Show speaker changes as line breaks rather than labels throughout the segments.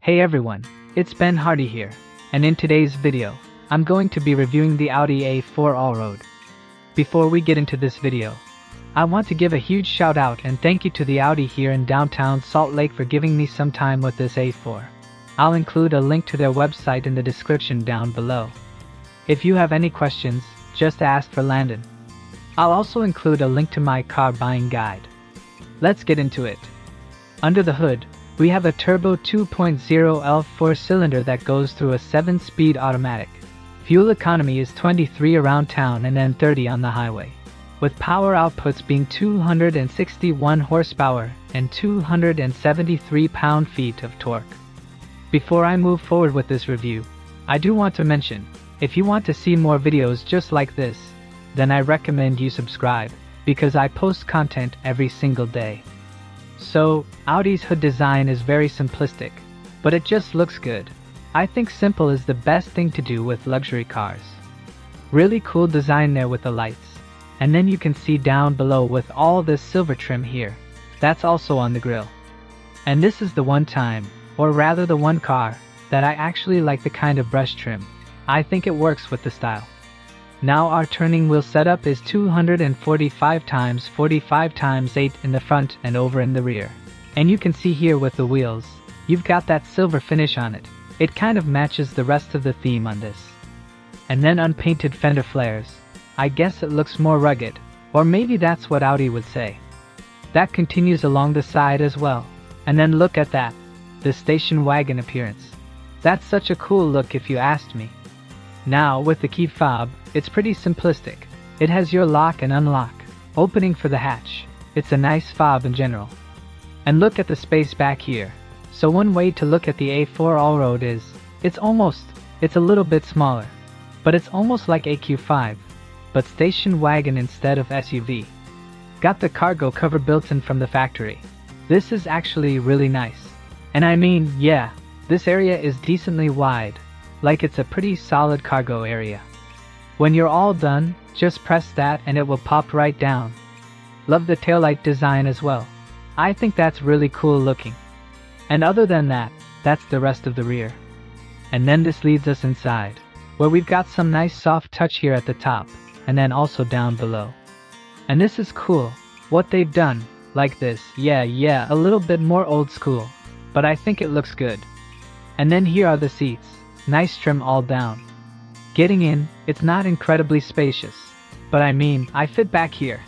Hey everyone, it's Ben Hardy here, and in today's video, I'm going to be reviewing the Audi A4 Allroad. Before we get into this video, I want to give a huge shout out and thank you to the Audi here in downtown Salt Lake for giving me some time with this A4. I'll include a link to their website in the description down below. If you have any questions, just ask for Landon. I'll also include a link to my car buying guide. Let's get into it. Under the hood, we have a turbo 2.0 L4 cylinder that goes through a 7-speed automatic. Fuel economy is 23 around town and then 30 on the highway, with power outputs being 261 horsepower and 273 pound-feet of torque. Before I move forward with this review, I do want to mention, if you want to see more videos just like this, then I recommend you subscribe, because I post content every single day. So, Audi's hood design is very simplistic, but it just looks good. I think simple is the best thing to do with luxury cars. Really cool design there with the lights. And then you can see down below with all this silver trim here. That's also on the grille. And this is the one time, or rather the one car, that I actually like the kind of brush trim. I think it works with the style. Now our turning wheel setup is 245x45x8 in the front and over in the rear. And you can see here with the wheels, you've got that silver finish on it. It kind of matches the rest of the theme on this. And then unpainted fender flares. I guess it looks more rugged, or maybe that's what Audi would say. That continues along the side as well. And then look at that, the station wagon appearance. That's such a cool look if you asked me. Now with the key fob, it's pretty simplistic. It has your lock and unlock, opening for the hatch. It's a nice fob in general. And look at the space back here. So one way to look at the A4 Allroad is, it's a little bit smaller. But it's almost like AQ5, but station wagon instead of SUV. Got the cargo cover built in from the factory. This is actually really nice. And I mean, yeah, this area is decently wide. Like it's a pretty solid cargo area. When you're all done, just press that and it will pop right down. Love the taillight design as well. I think that's really cool looking. And other than that, that's the rest of the rear. And then this leads us inside, where we've got some nice soft touch here at the top, and then also down below. And this is cool, what they've done, like this, yeah, a little bit more old school, but I think it looks good. And then here are the seats. Nice trim all down. Getting in, it's not incredibly spacious, but I mean, I fit back here.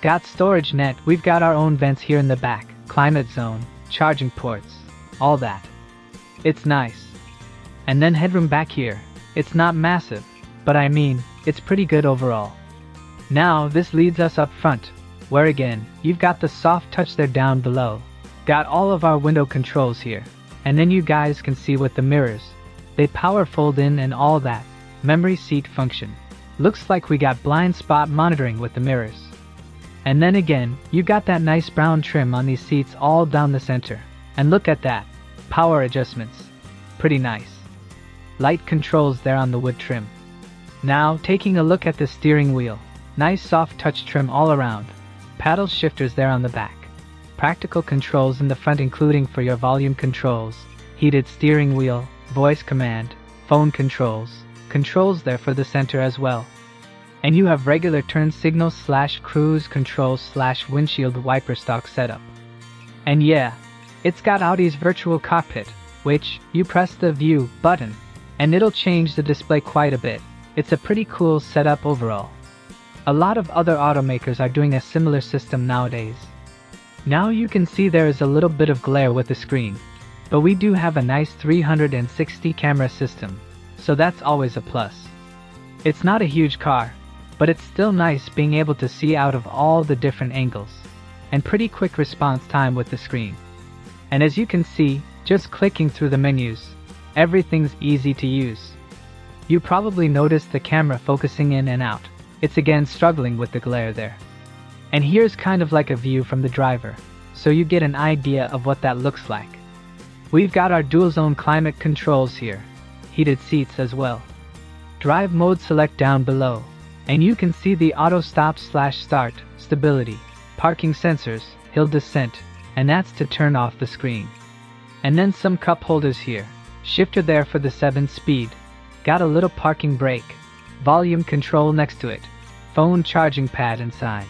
Got storage net, we've got our own vents here in the back, climate zone, charging ports, all that. It's nice. And then headroom back here. It's not massive, but I mean, it's pretty good overall. Now this leads us up front, where again, you've got the soft touch there down below. Got all of our window controls here, and then you guys can see with the mirrors. They power fold in and all that. Memory seat function. Looks like we got blind spot monitoring with the mirrors. And then again, you got that nice brown trim on these seats all down the center. And look at that. Power adjustments. Pretty nice. Light controls there on the wood trim. Now taking a look at the steering wheel. Nice soft touch trim all around. Paddle shifters there on the back. Practical controls in the front including for your volume controls, heated steering wheel, voice command, phone controls there for the center as well. And you have regular turn signal / cruise control / windshield wiper stock setup. And yeah, it's got Audi's virtual cockpit, which, you press the view button, and it'll change the display quite a bit. It's a pretty cool setup overall. A lot of other automakers are doing a similar system nowadays. Now you can see there is a little bit of glare with the screen. But we do have a nice 360 camera system, so that's always a plus. It's not a huge car, but it's still nice being able to see out of all the different angles, and pretty quick response time with the screen. And as you can see, just clicking through the menus, everything's easy to use. You probably noticed the camera focusing in and out. It's again struggling with the glare there. And here's kind of like a view from the driver, so you get an idea of what that looks like. We've got our dual zone climate controls here, heated seats as well. Drive mode select down below, and you can see the auto stop / start, stability, parking sensors, hill descent, and that's to turn off the screen. And then some cup holders here. Shifter there for the 7-speed. Got a little parking brake. Volume control next to it. Phone charging pad inside.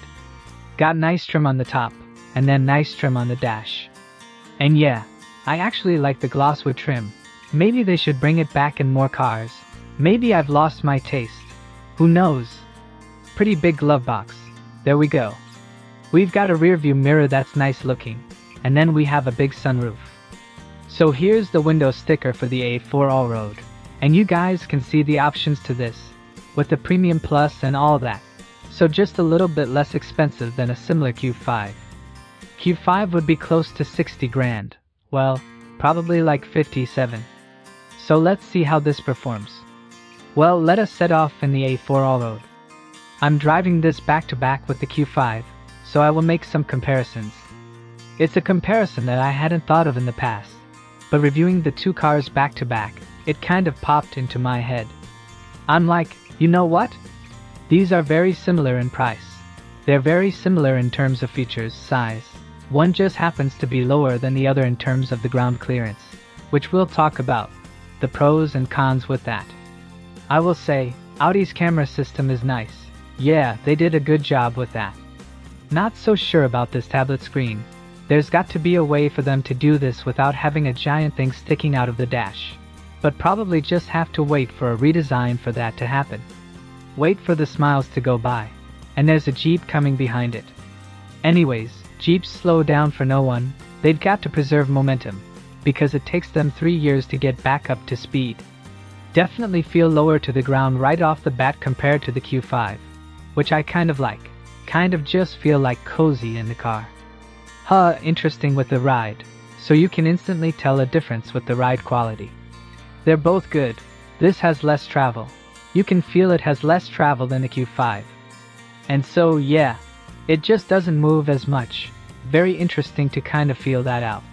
Got nice trim on the top, and then nice trim on the dash. And yeah, I actually like the glosswood trim. Maybe they should bring it back in more cars. Maybe I've lost my taste. Who knows? Pretty big glove box. There we go. We've got a rear view mirror that's nice looking, and then we have a big sunroof. So here's the window sticker for the A4 Allroad, and you guys can see the options to this, with the Premium Plus and all that. So just a little bit less expensive than a similar Q5. Q5 would be close to 60 grand. Well, probably like 57. So let's see how this performs. Well, let us set off in the A4 Allroad. I'm driving this back to back with the Q5, so I will make some comparisons. It's a comparison that I hadn't thought of in the past, but reviewing the two cars back to back, it kind of popped into my head. I'm like, you know what? These are very similar in price. They're very similar in terms of features, size. One just happens to be lower than the other in terms of the ground clearance, which we'll talk about, the pros and cons with that. I will say, Audi's camera system is nice. Yeah, they did a good job with that. Not so sure about this tablet screen. There's got to be a way for them to do this without having a giant thing sticking out of the dash. But probably just have to wait for a redesign for that to happen. Wait for the smiles to go by. And there's a Jeep coming behind it. Anyways, Jeeps slow down for no one. They've got to preserve momentum, because it takes them 3 years to get back up to speed. Definitely feel lower to the ground right off the bat compared to the Q5, which I kind of like. Kind of just feel like cozy in the car. Interesting with the ride, so you can instantly tell a difference with the ride quality. They're both good. This has less travel. You can feel it has less travel than the Q5. And so yeah, it just doesn't move as much. Very interesting to kind of feel that out.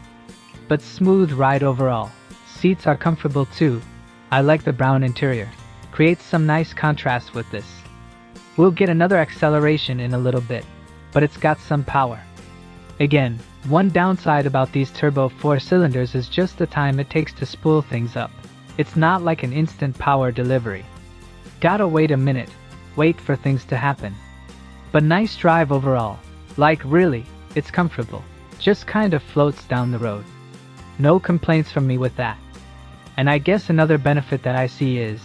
But smooth ride overall. Seats are comfortable too. I like the brown interior. Creates some nice contrast with this. We'll get another acceleration in a little bit, but it's got some power. Again, one downside about these turbo 4 cylinders is just the time it takes to spool things up. It's not like an instant power delivery. Gotta wait a minute, wait for things to happen. But nice drive overall. Like really, it's comfortable. Just kind of floats down the road. No complaints from me with that. And I guess another benefit that I see is,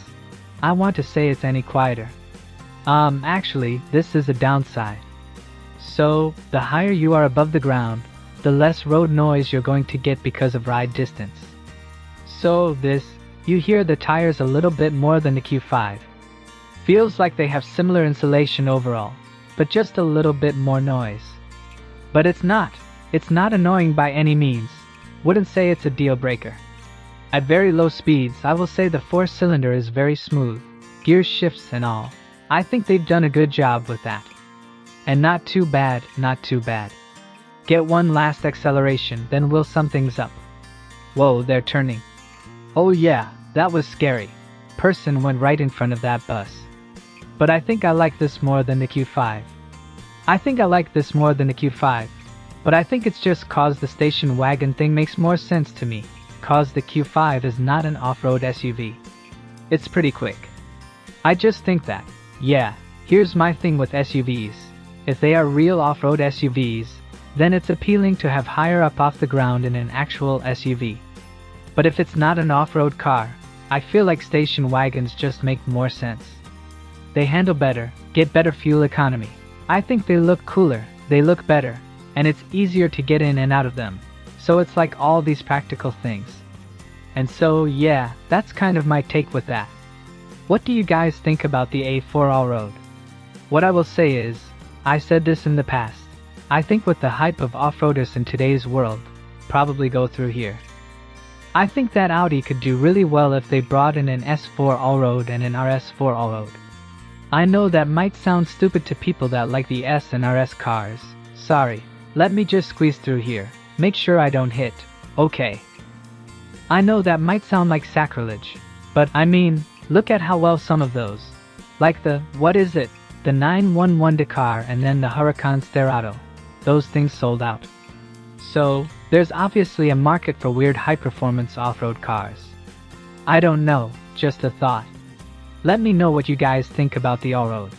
I want to say it's any quieter. Actually, this is a downside. So, the higher you are above the ground, the less road noise you're going to get because of ride distance. So this, you hear the tires a little bit more than the Q5. Feels like they have similar insulation overall, but just a little bit more noise. But it's not annoying by any means. Wouldn't say it's a deal breaker. At very low speeds, I will say the 4-cylinder is very smooth, gear shifts and all. I think they've done a good job with that. And not too bad, not too bad. Get one last acceleration, then we'll sum things up. Whoa, they're turning. Oh yeah, that was scary. Person went right in front of that bus. But I think I like this more than the Q5. But I think it's just cause the station wagon thing makes more sense to me, cause the Q5 is not an off-road SUV. It's pretty quick. I just think that, yeah, here's my thing with SUVs. If they are real off-road SUVs, then it's appealing to have higher up off the ground in an actual SUV. But if it's not an off-road car, I feel like station wagons just make more sense. They handle better, get better fuel economy. I think they look cooler, they look better, and it's easier to get in and out of them. So it's like all these practical things. And so yeah, that's kind of my take with that. What do you guys think about the A4 Allroad? What I will say is, I said this in the past, I think with the hype of off-roaders in today's world, probably go through here. I think that Audi could do really well if they brought in an S4 Allroad and an RS4 Allroad. I know that might sound stupid to people that like the S and RS cars. Sorry, let me just squeeze through here, make sure I don't hit. Okay. I know that might sound like sacrilege, but I mean, look at how well some of those, like the 911 Dakar and then the Huracan Sterrato, those things sold out. So, There's obviously a market for weird high-performance off-road cars. I don't know, just a thought. Let me know what you guys think about the Allroad.